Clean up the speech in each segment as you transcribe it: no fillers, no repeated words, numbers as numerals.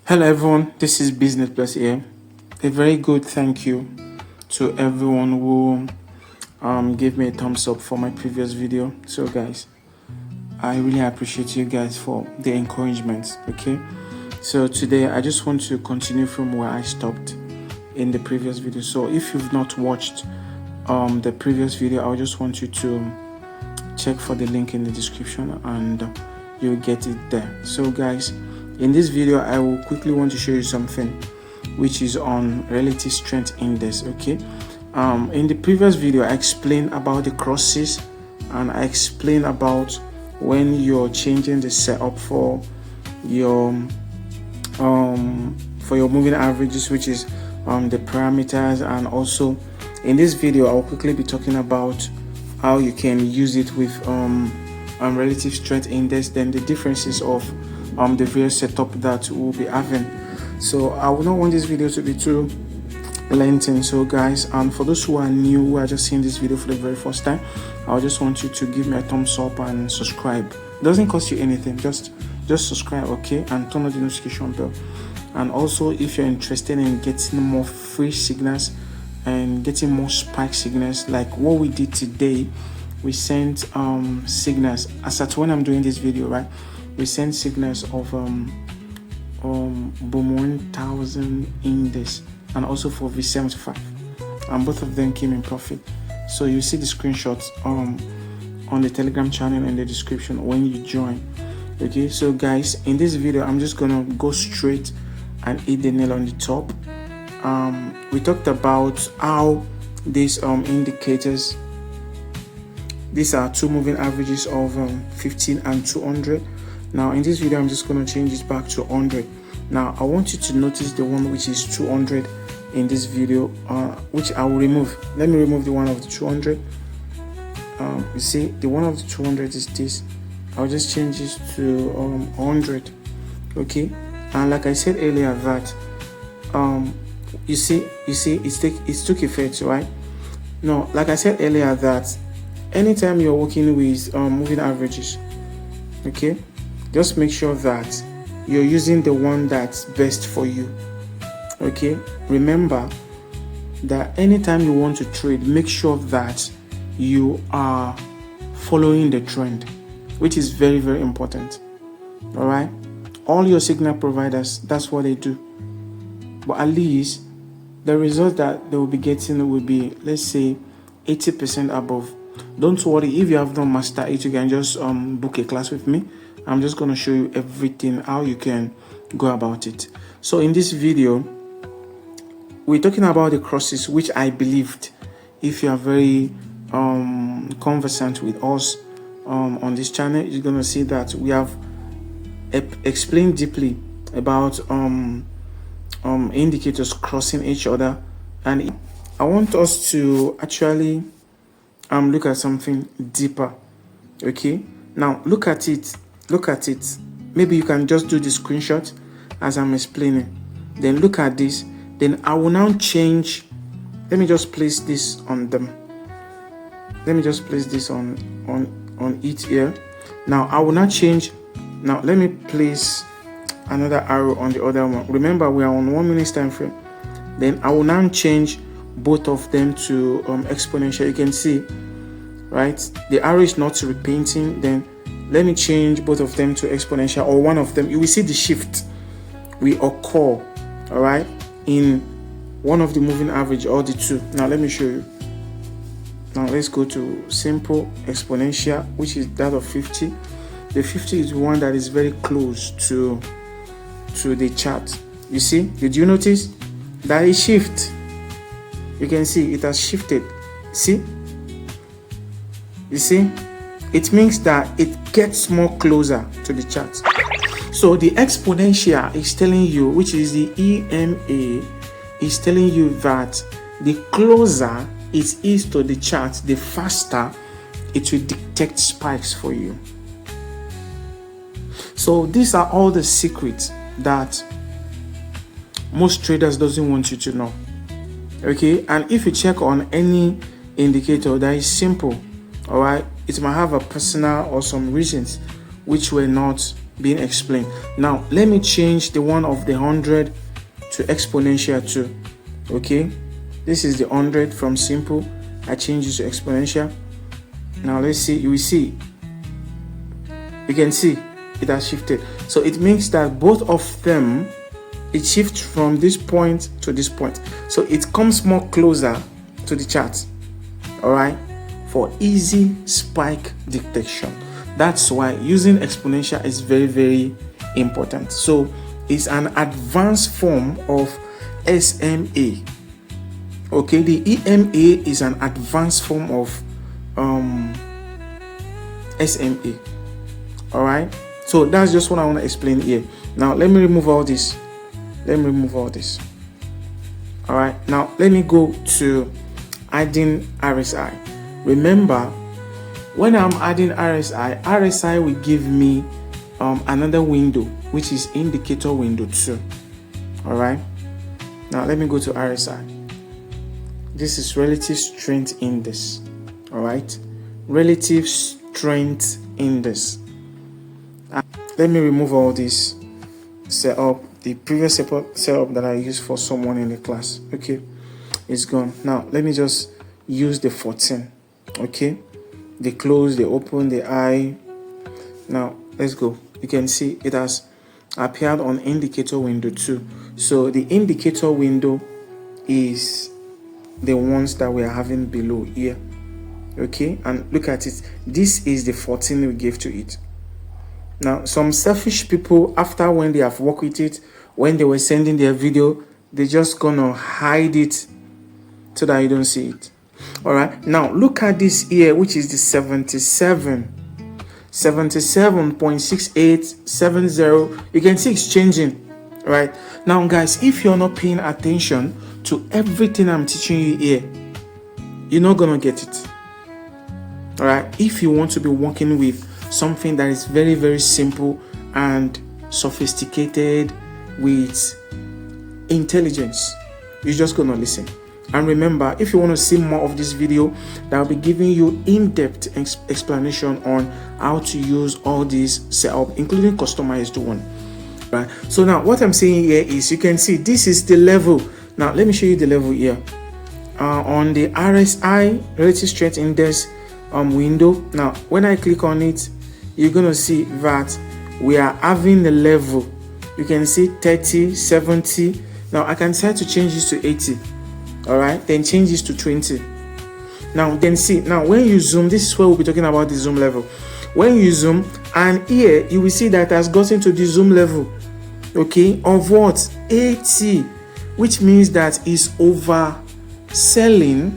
Hello everyone, this is Business Plus here. A very good thank you to everyone who gave me a thumbs up for my previous video. So guys, I really appreciate you guys for the encouragement. Okay, so today I just want to continue from where I stopped in the previous video. So if you've not watched the previous video, I just want you to check for the link in the description and you'll get it there. So guys, in this video I will quickly want to show you something which is on relative strength index. Okay, in the previous video I explained about the crosses and I explained about when you're changing the setup for your moving averages, which is the parameters. And also in this video I'll quickly be talking about how you can use it with relative strength index, then the differences of the various setup that we'll be having. So I would not want this video to be too lengthy. So guys, and for those who are new, who are just seeing this video for the very first time, I just want you to give me a thumbs up and subscribe. It doesn't cost you anything, just subscribe, okay, and turn on the notification bell. And also, if you're interested in getting more free signals and getting more spike signals like what we did today, we sent signals as at when I'm doing this video, right? We sent signals of boom 1000 index and also for V75, and both of them came in profit. So you see the screenshots on the Telegram channel in the description when you join. Okay, so guys, in this video I'm just gonna go straight and hit the nail on the top. We talked about how these indicators, these are two moving averages of 15 and 200. Now in this video I'm just going to change this back to 100. Now I want you to notice the one which is 200 in this video, which I will remove. Let me remove the one of the 200. You see the one of the 200 is this. I'll just change this to 100. Okay, and like I said earlier that you see it took effect, right? No, like I said earlier that anytime you're working with moving averages, okay, just make sure that you're using the one that's best for you. Okay, remember that anytime you want to trade, make sure that you are following the trend, which is very, very important. All right, all your signal providers, that's what they do. But at least the result that they will be getting will be, let's say, 80% above. Don't worry, if you have not mastered it, you can just book a class with me. I'm just going to show you everything, how you can go about it. So in this video, we're talking about the crosses, which I believed, if you are very conversant with us on this channel, you're going to see that we have explained deeply about indicators crossing each other. And I want us to actually look at something deeper. Okay, now look at it. Maybe you can just do the screenshot as I'm explaining, then look at this. Then I will now change. Let me just place this on them. Let me just place this on it here. Now I will not change. Now let me place another arrow on the other one. Remember, we are on 1 minute time frame. Then I will now change both of them to exponential. You can see, right, the arrow is not repainting. Then let me change both of them to exponential, or one of them. You will see the shift will occur, all right, in one of the moving average or the two. Now let me show you. Now let's go to simple exponential, which is that of 50. The 50 is the one that is very close to the chart. You see, did you notice that it shift? You can see it has shifted. See, you see, it means that it gets more closer to the chart. So the exponential is telling you, which is the EMA, is telling you that the closer it is to the chart, the faster it will detect spikes for you. So these are all the secrets that most traders doesn't want you to know. Okay, and if you check on any indicator that is simple, all right, it might have a personal or some reasons which were not being explained. Now let me change the one of the 100 to exponential too. Okay, this is the 100 from simple. I change it to exponential. Now let's see. You will see, you can see it has shifted. So it means that both of them, it shifts from this point to this point, so it comes more closer to the chart. All right, for easy spike detection. That's why using exponential is very, very important. So it's an advanced form of SMA. Okay, the EMA is an advanced form of SMA. All right, so that's just what I want to explain here. Now let me remove all this. All right, now let me go to adding RSI. Remember, when I'm adding RSI will give me another window, which is indicator window 2. All right, now let me go to RSI. This is relative strength index. All right, relative strength index. Let me remove all this setup, the previous setup that I used for someone in the class. Okay, it's gone. Now let me just use the 14. Okay, the close, the open, the eye. Now let's go. You can see it has appeared on indicator window 2. So the indicator window is the ones that we are having below here. Okay, and look at it. This is the 14 we gave to it. Now some selfish people, after when they have worked with it, when they were sending their video, they just gonna hide it so that you don't see it. All right, now look at this here, which is the 77.6870. You can see it's changing. Right now, guys, if you're not paying attention to everything I'm teaching you here, you're not gonna get it. All right, if you want to be working with something that is very, very simple and sophisticated with intelligence, you're just gonna listen. And remember, if you want to see more of this video, that will be giving you in-depth explanation on how to use all these setup, including customized one. Right, so now what I'm saying here is, you can see this is the level. Now let me show you the level here on the RSI, relative strength index window. Now when I click on it, you're gonna see that we are having the level. You can see 30, 70. Now I can decide to change this to 80. All right, then change this to 20. Now then see, now when you zoom, this is where we'll be talking about the zoom level. When you zoom, and here you will see that it has gotten to the zoom level, okay, of what? 80, which means that it's overselling.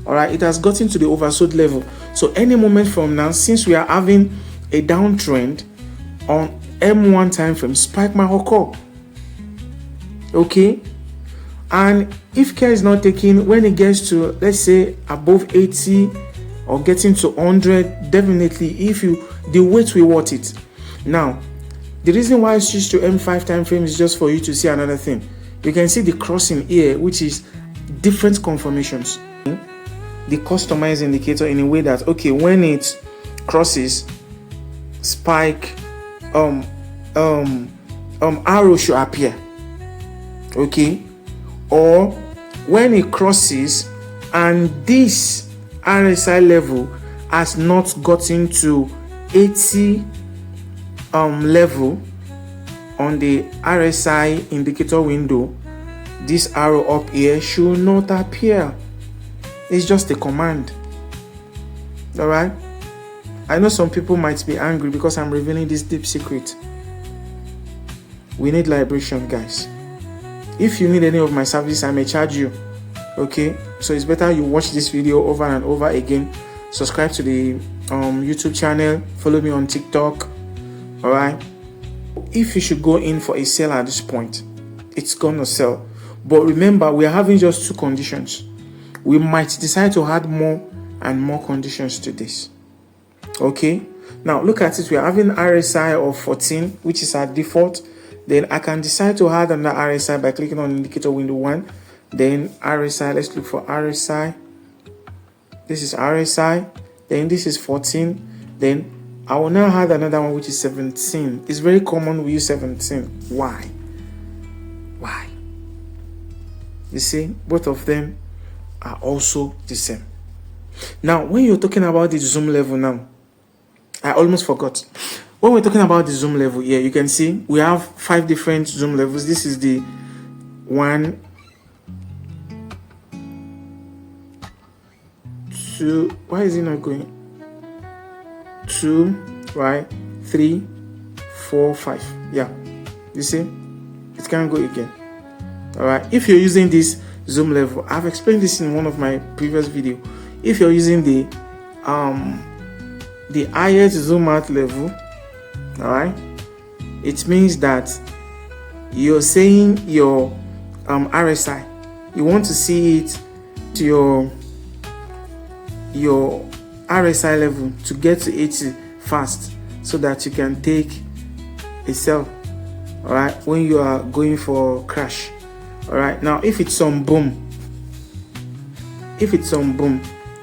All right, it has gotten to the oversold level. So any moment from now, since we are having a downtrend on M1 time frame, spike might occur. Okay, and if care is not taken, when it gets to, let's say, above 80 or getting to 100, definitely if you, the weight will worth it. Now the reason why I switch to M5 time frame is just for you to see another thing. You can see the crossing here, which is different confirmations. The customized indicator in a way that, okay, when it crosses, spike arrow should appear. Okay, or when it crosses and this RSI level has not gotten to 80 level on the RSI indicator window, this arrow up here should not appear. It's just a command. All right, I know some people might be angry because I'm revealing this deep secret. We need liberation, guys. If you need any of my services, I may charge you. Okay, so it's better you watch this video over and over again. Subscribe to the YouTube channel. Follow me on TikTok. All right, if you should go in for a sale at this point, it's gonna sell. But remember, we are having just 2 conditions. We might decide to add more and more conditions to this. Okay, now look at it. We are having RSI of 14, which is our default. Then I can decide to add another RSI by clicking on indicator window 1. Then RSI, let's look for RSI. This is RSI. Then this is 14. Then I will now add another one, which is 17. It's very common we use 17. Why? You see, both of them are also the same. Now, when you're talking about the zoom level now, I almost forgot. When we're talking about the zoom level here, you can see we have 5 different zoom levels. This is the 1, 2. Why is it not going? 2, right? 3, 4, 5. Yeah, you see, it can't go again. All right. If you're using this zoom level, I've explained this in one of my previous videos. If you're using the highest zoom out level, all right, it means that you're saying your RSI, you want to see it to your RSI level to get to 80 fast, so that you can take a sell, all right, when you are going for crash. All right, now if it's on boom,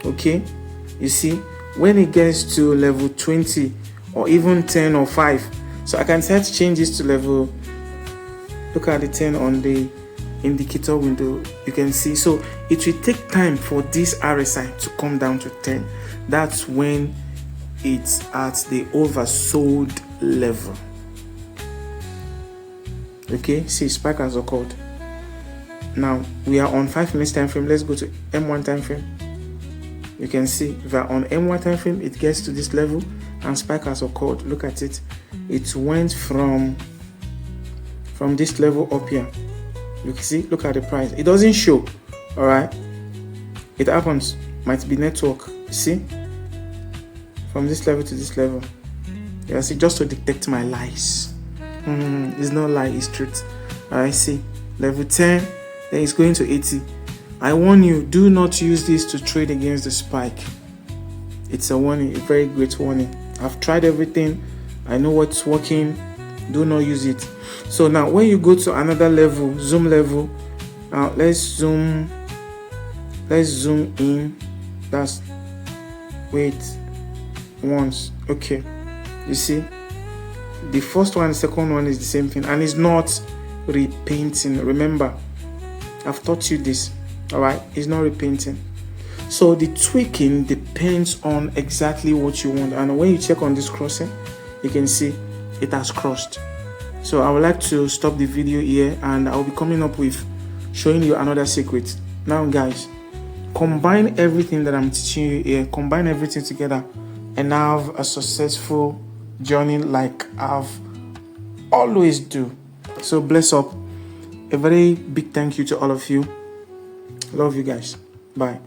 okay, you see, when it gets to level 20 or even 10 or 5, so I can start to change this to level, look at the 10 on the indicator window, you can see. So it will take time for this RSI to come down to 10. That's when it's at the oversold level. Okay, see, spike has occurred. Now we are on 5 minutes time frame. Let's go to M1 time frame. You can see if we are on M1 time frame, it gets to this level and spike has occurred. Look at it. It went from this level up here. You can see, look at the price. It doesn't show. All right, it happens. Might be network. See, from this level to this level. You see, just to detect my lies. It's not lie, it's truth. All right, see, level 10. Then it's going to 80. I warn you, do not use this to trade against the spike. It's a warning, a very great warning. I've tried everything. I know what's working. Do not use it. So now when you go to another level, zoom level, now let's zoom in. That's, wait, once. Okay, you see, the first one, the second one is the same thing, and it's not repainting. Remember, I've taught you this. All right, it's not repainting. So the tweaking depends on exactly what you want. And when you check on this crossing, you can see it has crossed. So I would like to stop the video here, and I'll be coming up with showing you another secret. Now guys, combine everything that I'm teaching you here, combine everything together, and have a successful journey like I've always do. So bless up. A very big thank you to all of you. Love you guys. Bye.